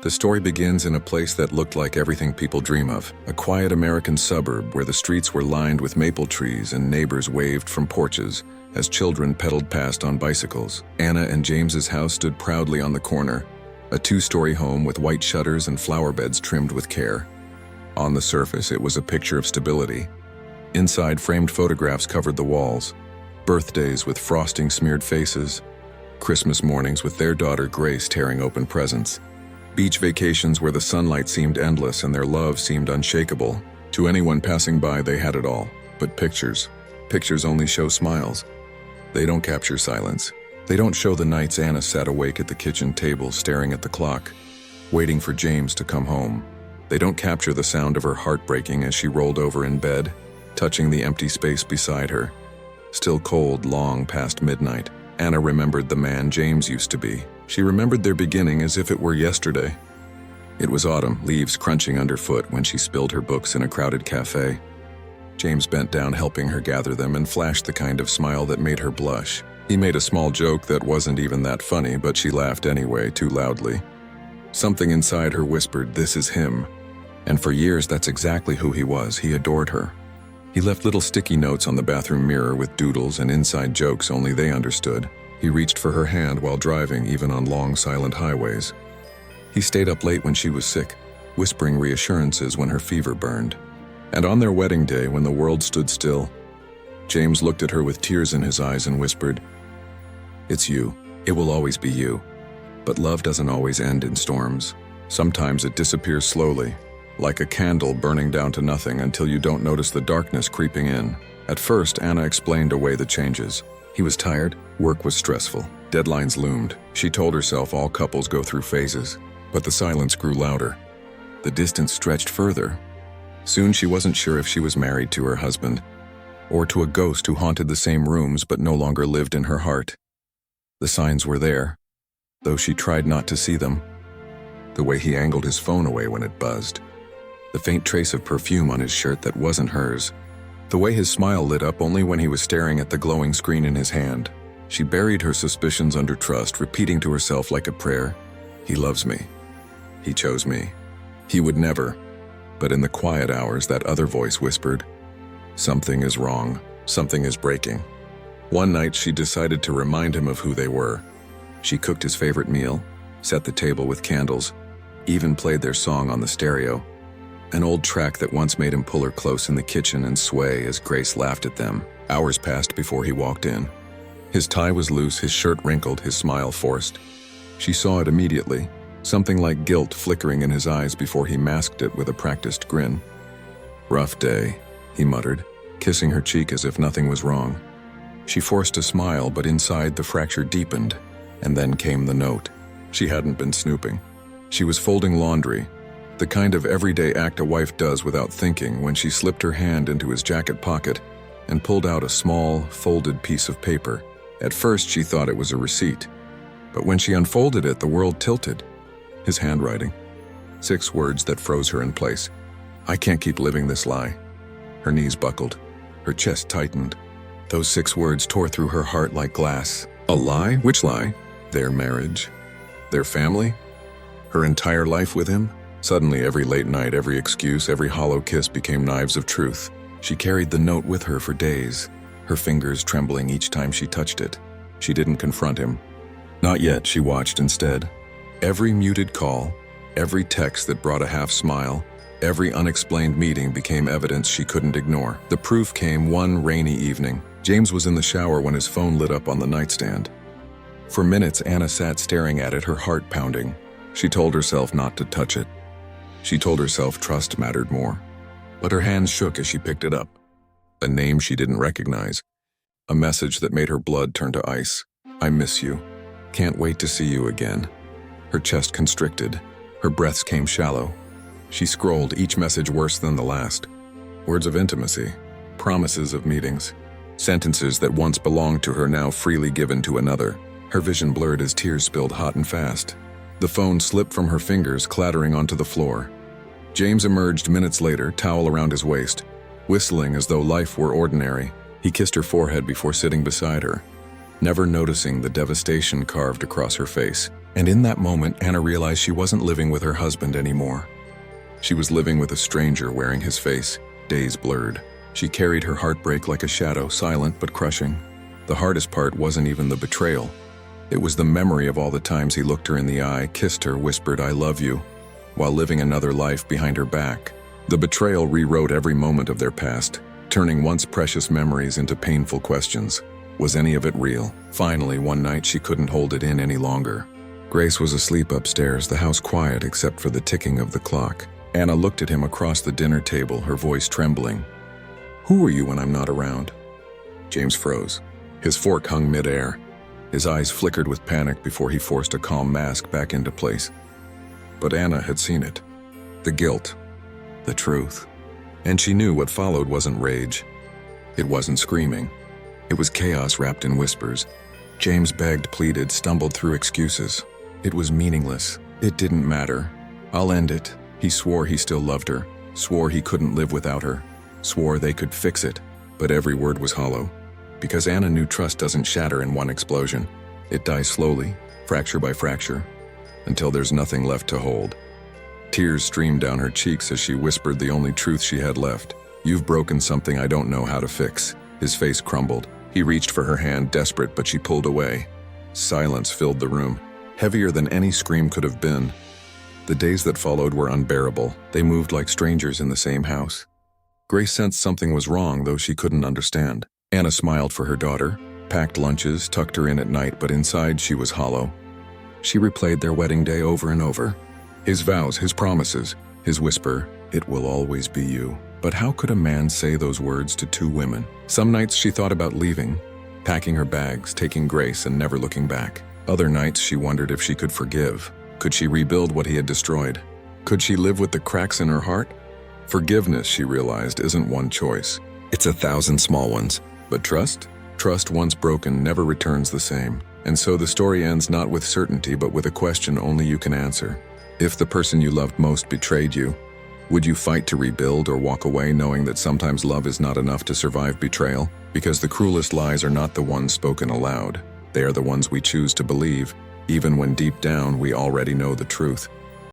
The story begins in a place that looked like everything people dream of, a quiet American suburb where the streets were lined with maple trees and neighbors waved from porches as children pedaled past on bicycles. Anna and James's house stood proudly on the corner, a two-story home with white shutters and flower beds trimmed with care. On the surface, it was a picture of stability. Inside, framed photographs covered the walls, birthdays with frosting smeared faces, Christmas mornings with their daughter Grace tearing open presents, beach vacations where the sunlight seemed endless and their love seemed unshakable. To anyone passing by, they had it all. But pictures only show smiles. They don't capture silence. They don't show the nights Anna sat awake at the kitchen table staring at the clock, waiting for James to come home. They don't capture the sound of her heart breaking as she rolled over in bed, touching the empty space beside her. Still cold long past midnight, Anna remembered the man James used to be. She remembered their beginning as if it were yesterday. It was autumn, leaves crunching underfoot when she spilled her books in a crowded cafe. James bent down helping her gather them and flashed the kind of smile that made her blush. He made a small joke that wasn't even that funny, but she laughed anyway, too loudly. Something inside her whispered, "This is him." And for years, that's exactly who he was. He adored her. He left little sticky notes on the bathroom mirror with doodles and inside jokes only they understood. He reached for her hand while driving, even on long, silent highways. He stayed up late when she was sick, whispering reassurances when her fever burned. And on their wedding day, when the world stood still, James looked at her with tears in his eyes and whispered, "It's you. It will always be you." But love doesn't always end in storms. Sometimes it disappears slowly, like a candle burning down to nothing until you don't notice the darkness creeping in. At first, Anna explained away the changes. He was tired, work was stressful, deadlines loomed. She told herself all couples go through phases, but the silence grew louder. The distance stretched further. Soon she wasn't sure if she was married to her husband, or to a ghost who haunted the same rooms but no longer lived in her heart. The signs were there, though she tried not to see them. The way he angled his phone away when it buzzed. The faint trace of perfume on his shirt that wasn't hers. The way his smile lit up only when he was staring at the glowing screen in his hand. She buried her suspicions under trust, repeating to herself like a prayer, "He loves me. He chose me. He would never." But in the quiet hours, that other voice whispered, "Something is wrong. Something is breaking." One night, she decided to remind him of who they were. She cooked his favorite meal, set the table with candles, even played their song on the stereo. An old track that once made him pull her close in the kitchen and sway as Grace laughed at them. Hours passed before he walked in. His tie was loose, his shirt wrinkled, his smile forced. She saw it immediately, something like guilt flickering in his eyes before he masked it with a practiced grin. "Rough day," he muttered, kissing her cheek as if nothing was wrong. She forced a smile, but inside the fracture deepened, and then came the note. She hadn't been snooping. She was folding laundry, the kind of everyday act a wife does without thinking, when she slipped her hand into his jacket pocket and pulled out a small, folded piece of paper. At first, she thought it was a receipt, but when she unfolded it, the world tilted. His handwriting. 6 words that froze her in place. "I can't keep living this lie." Her knees buckled. Her chest tightened. Those 6 words tore through her heart like glass. A lie? Which lie? Their marriage? Their family? Her entire life with him? Suddenly, every late night, every excuse, every hollow kiss became knives of truth. She carried the note with her for days, her fingers trembling each time she touched it. She didn't confront him. Not yet, she watched instead. Every muted call, every text that brought a half smile, every unexplained meeting became evidence she couldn't ignore. The proof came one rainy evening. James was in the shower when his phone lit up on the nightstand. For minutes, Anna sat staring at it, her heart pounding. She told herself not to touch it. She told herself trust mattered more. But her hands shook as she picked it up. A name she didn't recognize. A message that made her blood turn to ice. "I miss you. Can't wait to see you again." Her chest constricted. Her breaths came shallow. She scrolled, each message worse than the last. Words of intimacy. Promises of meetings. Sentences that once belonged to her now freely given to another. Her vision blurred as tears spilled hot and fast. The phone slipped from her fingers, clattering onto the floor. James emerged minutes later, towel around his waist, whistling as though life were ordinary. He kissed her forehead before sitting beside her, never noticing the devastation carved across her face. And in that moment, Anna realized she wasn't living with her husband anymore. She was living with a stranger wearing his face, days blurred. She carried her heartbreak like a shadow, silent but crushing. The hardest part wasn't even the betrayal. It was the memory of all the times he looked her in the eye, kissed her, whispered, "I love you," while living another life behind her back. The betrayal rewrote every moment of their past, turning once precious memories into painful questions. Was any of it real? Finally, one night she couldn't hold it in any longer. Grace was asleep upstairs, the house quiet except for the ticking of the clock. Anna looked at him across the dinner table, her voice trembling. "Who are you when I'm not around?" James froze. His fork hung mid-air. His eyes flickered with panic before he forced a calm mask back into place. But Anna had seen it. The guilt. The truth. And she knew what followed wasn't rage. It wasn't screaming. It was chaos wrapped in whispers. James begged, pleaded, stumbled through excuses. It was meaningless. It didn't matter. "I'll end it." He swore he still loved her, swore he couldn't live without her, swore they could fix it, but every word was hollow. Because Anna knew trust doesn't shatter in one explosion. It dies slowly, fracture by fracture, until there's nothing left to hold. Tears streamed down her cheeks as she whispered the only truth she had left. "You've broken something I don't know how to fix." His face crumbled. He reached for her hand, desperate, but she pulled away. Silence filled the room, heavier than any scream could have been. The days that followed were unbearable. They moved like strangers in the same house. Grace sensed something was wrong, though she couldn't understand. Anna smiled for her daughter, packed lunches, tucked her in at night, but inside she was hollow. She replayed their wedding day over and over. His vows, his promises, his whisper, "It will always be you." But how could a man say those words to two women? Some nights she thought about leaving, packing her bags, taking Grace, and never looking back. Other nights she wondered if she could forgive. Could she rebuild what he had destroyed? Could she live with the cracks in her heart? Forgiveness, she realized, isn't one choice. It's 1,000 small ones. But trust? Trust once broken never returns the same. And so the story ends not with certainty, but with a question only you can answer. If the person you loved most betrayed you, would you fight to rebuild or walk away knowing that sometimes love is not enough to survive betrayal? Because the cruelest lies are not the ones spoken aloud. They are the ones we choose to believe, even when deep down we already know the truth.